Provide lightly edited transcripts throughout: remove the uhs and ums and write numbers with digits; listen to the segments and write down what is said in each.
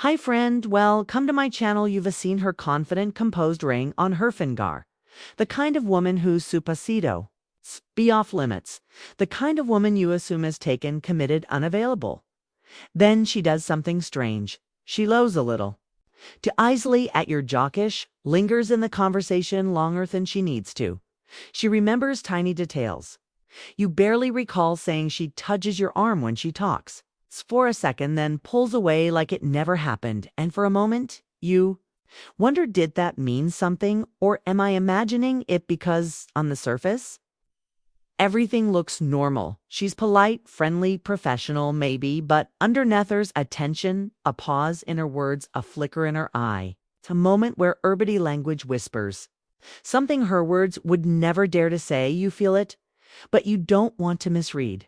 Hi friend, well, come to my channel. You've seen her confident, composed ring on her finger. The kind of woman who's supacito, be off limits. The kind of woman you assume is taken, committed, unavailable. Then she does something strange. She lows a little. To easily at your jockish, lingers in the conversation longer than she needs to. She remembers tiny details. You barely recall saying she touches your arm when she talks. For a second, then pulls away like it never happened, and for a moment, you wonder, did that mean something, or am I imagining it? Because, on the surface, everything looks normal. She's polite, friendly, professional, maybe, but underneath there's a tension, a pause in her words, a flicker in her eye. It's a moment where urbity language whispers. Something her words would never dare to say. You feel it, but you don't want to misread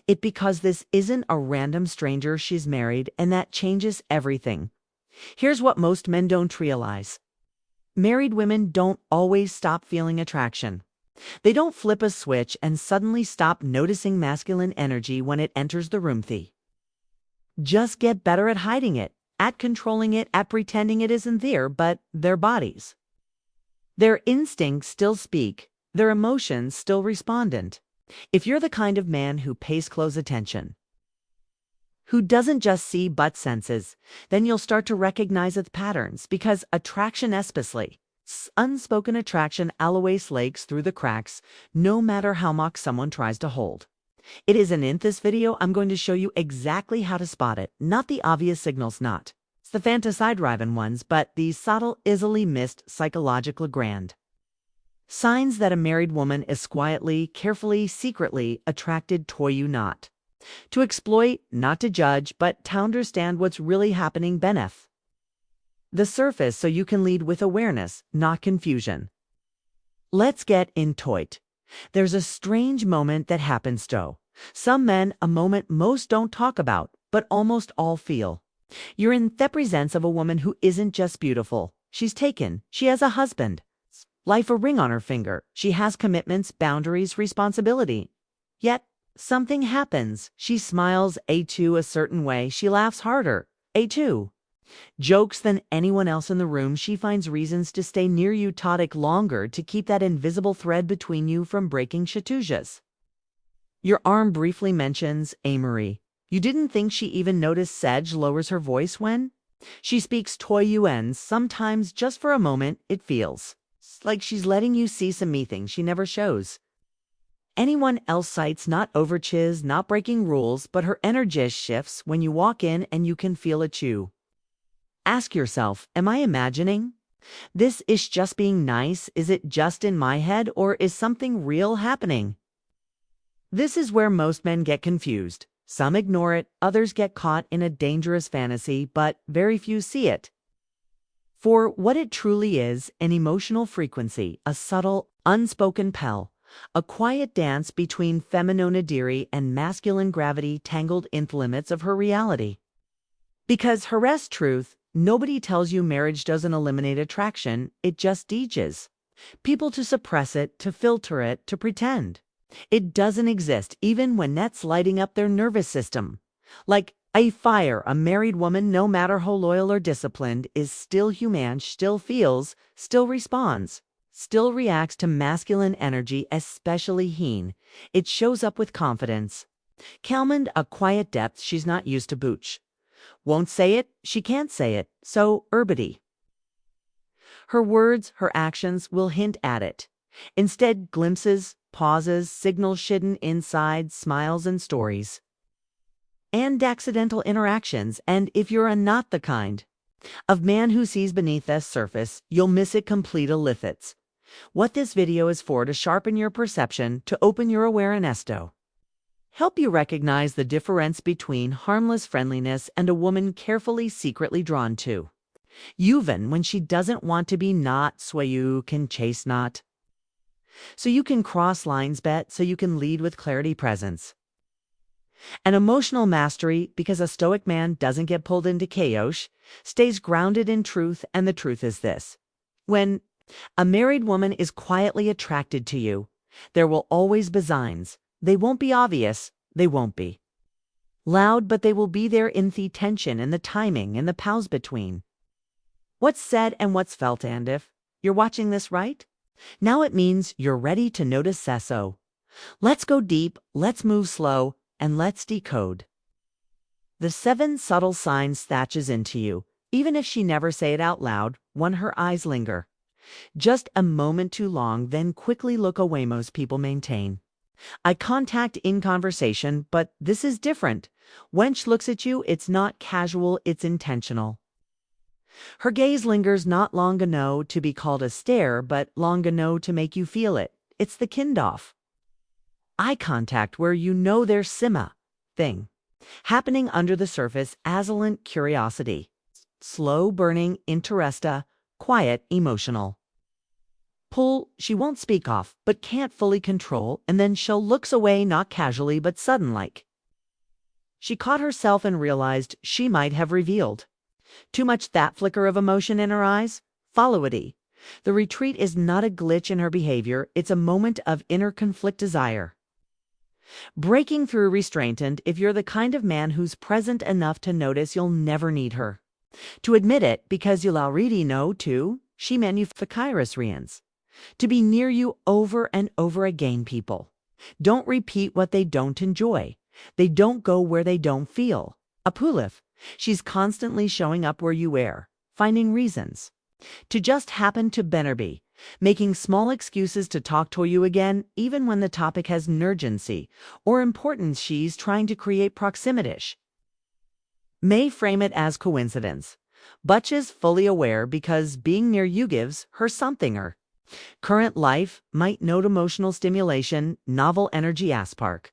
it, because this isn't a random stranger. She's married, and that changes everything. Here's what most men don't realize. Married women don't always stop feeling attraction. They don't flip a switch and suddenly stop noticing masculine energy when it enters the room. They just get better at hiding it, at controlling it, at pretending it isn't there, but their bodies, their instincts still speak, their emotions still respondent. If you're the kind of man who pays close attention, who doesn't just see but senses, then you'll start to recognize its patterns, because attraction, especially unspoken attraction, always leaks through the cracks, no matter how much someone tries to hold it. Isn't in this video, I'm going to show you exactly how to spot it, not the obvious signals, not the fantasy-driven ones, but the subtle, easily missed, psychological grand signs that a married woman is quietly, carefully, secretly attracted to you, not to exploit, not to judge, but to understand what's really happening beneath the surface, so you can lead with awareness, not confusion. Let's get into it. There's a strange moment that happens to some men, a moment most don't talk about, but almost all feel. You're in the presence of a woman who isn't just beautiful. She's taken. She has a husband, life, a ring on her finger. She has commitments, boundaries, responsibility. Yet something happens. She smiles a certain way. She laughs harder a2 jokes than anyone else in the room. She finds reasons to stay near you, todic longer, to keep that invisible thread between you from breaking. Shatujas. Your arm briefly mentions Amory. You didn't think she even noticed. Sedge lowers her voice when she speaks to you, and sometimes just for a moment it feels like she's letting you see some things she never shows anyone else. Sights, not overches, not breaking rules, but her energy shifts when you walk in, and you can feel it. You ask yourself, am I imagining this? Is just being nice? Is it just in my head, or is something real happening? This is where most men get confused. Some ignore it, others get caught in a dangerous fantasy, but very few see it for what it truly is: an emotional frequency, a subtle, unspoken pell, a quiet dance between femininity and masculine gravity, tangled in the limits of her reality. Because harassed truth, nobody tells you marriage doesn't eliminate attraction, it just teaches people to suppress it, to filter it, to pretend it doesn't exist, even when that's lighting up their nervous system like a fire. A married woman, no matter how loyal or disciplined, is still human, still feels, still responds, still reacts to masculine energy, especially heen. It shows up with confidence, calmand, a quiet depth she's not used to. Booch won't say it, she can't say it, so urbity. Her words, her actions will hint at it. Instead, glimpses, pauses, signals hidden inside, smiles and stories, and accidental interactions. And if you're not the kind of man who sees beneath the surface, you'll miss it complete. Illicits. What this video is for: to sharpen your perception, to open your awareness, to help you recognize the difference between harmless friendliness and a woman carefully, secretly drawn to you, even when she doesn't want to be. Not so you can chase, not so you can cross lines, bet so you can lead with clarity, presence, and emotional mastery. Because a stoic man doesn't get pulled into chaos, stays grounded in truth. And the truth is this: when a married woman is quietly attracted to you, there will always be signs. They won't be obvious, they won't be Loud, but they will be there in the tension and the timing and the pause between. What's said and what's felt, and if you're watching this right, now it means you're ready to notice SEO. Let's go deep, let's move slow, and let's decode. The 7 subtle signs thatches into you, even if she never say it out loud. 1. Her eyes linger. Just a moment too long, then quickly look away. Most people maintain eye contact in conversation, but this is different. When she looks at you, it's not casual, it's intentional. Her gaze lingers, not long enough to be called a stare, but long enough to make you feel it. It's the kind-off eye contact where you know there's simma thing happening under the surface, assaillant curiosity, slow burning interesta, quiet emotional pull. She won't speak off, but can't fully control, and then she'll looks away, not casually, but sudden-like. She caught herself and realized she might have revealed too much. That flicker of emotion in her eyes, follow it. The retreat is not a glitch in her behavior, it's a moment of inner conflict desire. Breaking through restraint, and if you're the kind of man who's present enough to notice, you'll never need her to admit it, because you'll already know too. She manufactures to be near you over and over again. People don't repeat what they don't enjoy. They don't go where they don't feel. Apulif, she's constantly showing up where you are, finding reasons to just happen to be, making small excuses to talk to you again, even when the topic has an urgency or importance. She's trying to create proximity. May frame it as coincidence, but she's fully aware, because being near you gives her something. Her current life might note emotional stimulation, novel energy spark.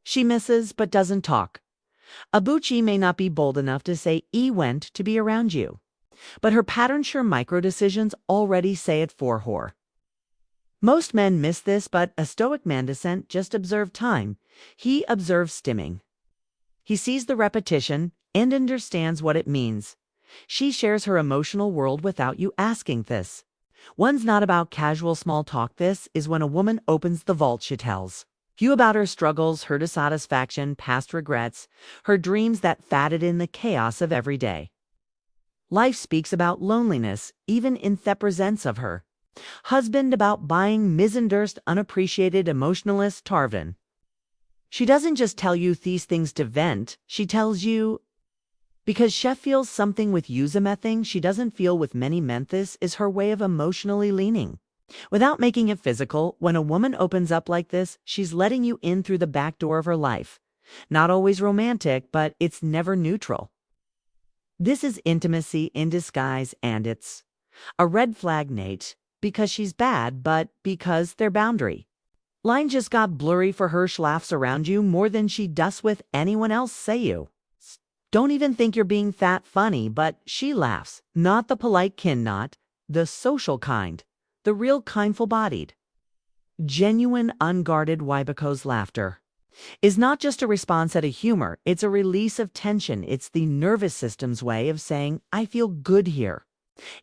She misses but doesn't talk. Abuchi may not be bold enough to say went to be around you, but her pattern sure micro decisions already say it for her. Most men miss this, but a Stoic man doesn't just observe time, he observes stimming. He sees the repetition and understands what it means. She shares her emotional world without you asking this. One's not about casual small talk. This is when a woman opens the vault. She tells you about her struggles, her dissatisfaction, past regrets, her dreams that fatted in the chaos of every day. Life speaks about loneliness, even in the presence of her husband, about buying misunderstood, unappreciated, emotionalist Tarvin. She doesn't just tell you these things to vent, she tells you because she feels something with you. Something she doesn't feel with many men. This is her way of emotionally leaning without making it physical. When a woman opens up like this, she's letting you in through the back door of her life. Not always romantic, but it's never neutral. This is intimacy in disguise, and it's a red flag, Nate, because she's bad, but because their boundary line just got blurry for her. She laughs around you more than she does with anyone else. Say you don't even think you're being that funny, but she laughs. Not the polite kind, not the social kind, the real kind, full-bodied, genuine, unguarded Waibako's laughter is not just a response at a humor, it's a release of tension. It's the nervous system's way of saying, I feel good here.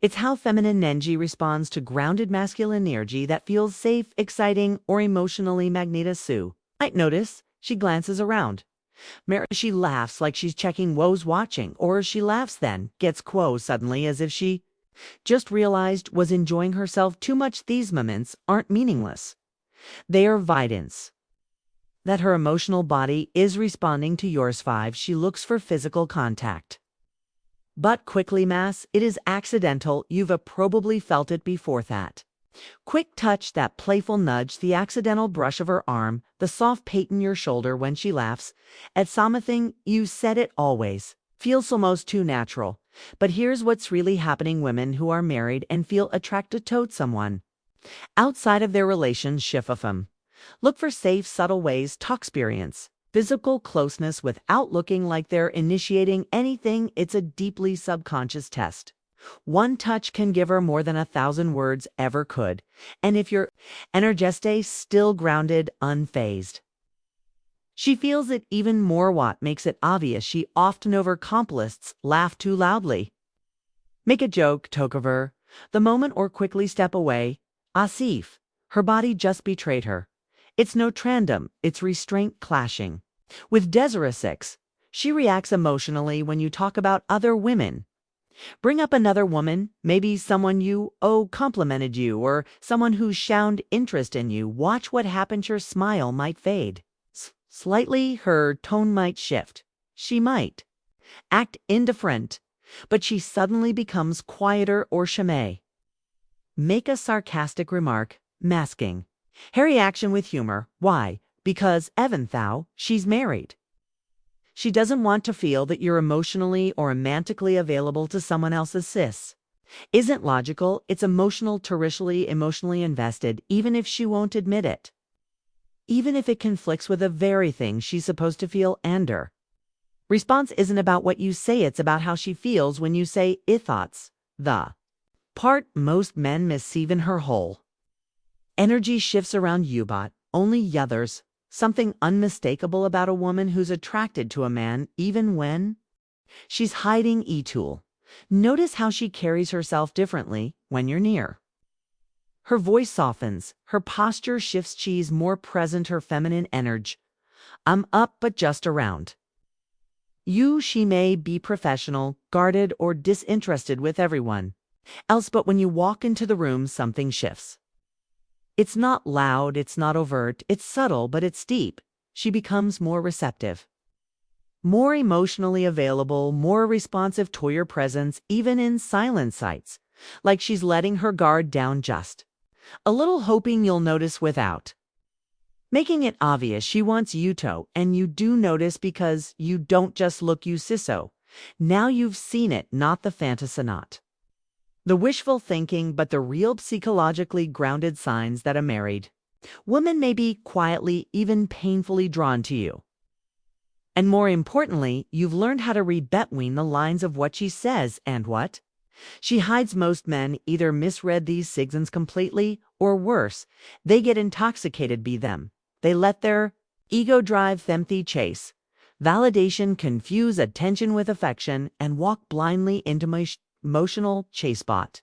It's how feminine Nenji responds to grounded masculine energy that feels safe, exciting, or emotionally magnetous. Might notice she glances around. She laughs like she's checking woes watching, or she laughs then gets quo suddenly as if she just realized was enjoying herself too much. These moments aren't meaningless. They are evidence that her emotional body is responding to yours. 5. She looks for physical contact, but quickly it is accidental. You've probably felt it before. That quick touch, that playful nudge, the accidental brush of her arm, the soft pat on your shoulder when she laughs at something you said. It always feels almost too natural. But here's what's really happening. Women who are married and feel attracted to someone outside of their relationship of them look for safe, subtle ways to experience physical closeness without looking like they're initiating anything. It's a deeply subconscious test. One touch can give her more than 1,000 words ever could. And if your energy still grounded, unfazed, she feels it even more. What makes it obvious? She often overcomplicates, laugh too loudly, make a joke, talk of her the moment, or quickly step away. Asif, her body just betrayed her. It's no tandem, it's restraint clashing with Desiree 6. She reacts emotionally when you talk about other women. Bring up another woman, maybe someone complimented you, or someone who's shown interest in you. Watch what happens. Your smile might fade. Slightly, her tone might shift. She might act indifferent, but she suddenly becomes quieter or shamay. Make a sarcastic remark, masking. Her reaction with humor. Why? Because even though she's married. She doesn't want to feel that you're emotionally or romantically available to someone else's sis. Isn't logical, it's emotional, territorially emotionally invested, even if she won't admit it. Even if it conflicts with the very thing she's supposed to feel and her. Response isn't about what you say, it's about how she feels when you say "I thoughts." The part most men miss even her whole. Energy shifts around you, but only others. Something unmistakable about a woman who's attracted to a man even when she's hiding e-tool. Notice how she carries herself differently when you're near. Her voice softens, her posture shifts, she's more present, her feminine energy. I'm up but just around. She may be professional, guarded, or disinterested with everyone else, but when you walk into the room, something shifts. It's not loud, it's not overt, it's subtle, but it's deep. She becomes more receptive, more emotionally available, more responsive to your presence, even in silent sights, like she's letting her guard down just a little, hoping you'll notice without making it obvious. She wants you to, and you do notice because you don't just look, you siso. Now you've seen it, not the fantasy, not the wishful thinking, but the real psychologically grounded signs that a married woman may be quietly, even painfully drawn to you. And more importantly, you've learned how to read between the lines of what she says and what she hides. Most men either misread these signals completely, or worse, they get intoxicated by them. They let their ego drive them to chase validation, confuse attention with affection, and walk blindly into emotional chasebot.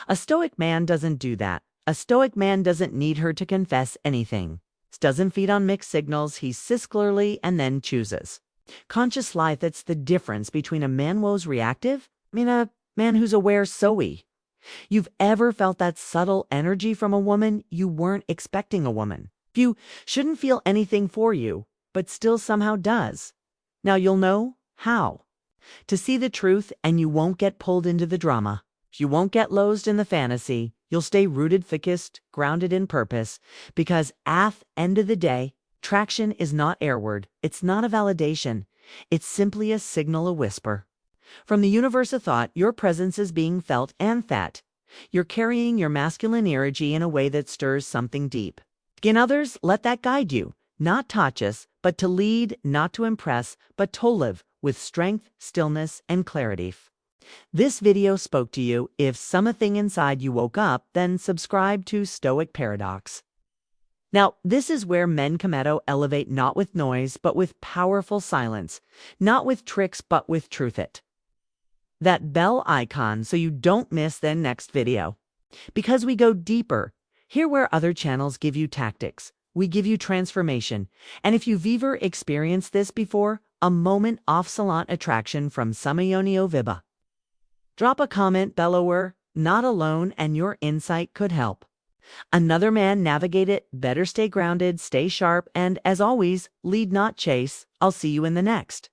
A Stoic man doesn't do that. A Stoic man doesn't need her to confess anything. Doesn't feed on mixed signals. He sees clearly and then chooses conscious life. That's the difference between a man who's reactive and a man who's aware. You've ever felt that subtle energy from a woman you weren't expecting? A woman you shouldn't feel anything for you, but still somehow does. Now you'll know how to see the truth, and you won't get pulled into the drama. You won't get lost in the fantasy. You'll stay rooted, focused, grounded in purpose, because at the end of the day, traction is not airward. It's not a validation. It's simply a signal, a whisper from the universe of thought. Your presence is being felt and that you're carrying your masculine energy in a way that stirs something deep in others. Let that guide you, not touch us, but to lead, not to impress, but to live with strength, stillness, and clarity. This video spoke to you. If something inside you woke up, then subscribe to Stoic Paradox. Now, this is where men Kometo elevate, not with noise, but with powerful silence, not with tricks, but with truth. It that bell icon so you don't miss the next video. Because we go deeper. Here where other channels give you tactics, we give you transformation. And if you've ever experienced this before, a moment of silent attraction from Samayonio Viba, drop a comment below. We're not alone, and your insight could help another man navigate it better. Stay grounded, stay sharp, and as always, lead not chase. I'll see you in the next.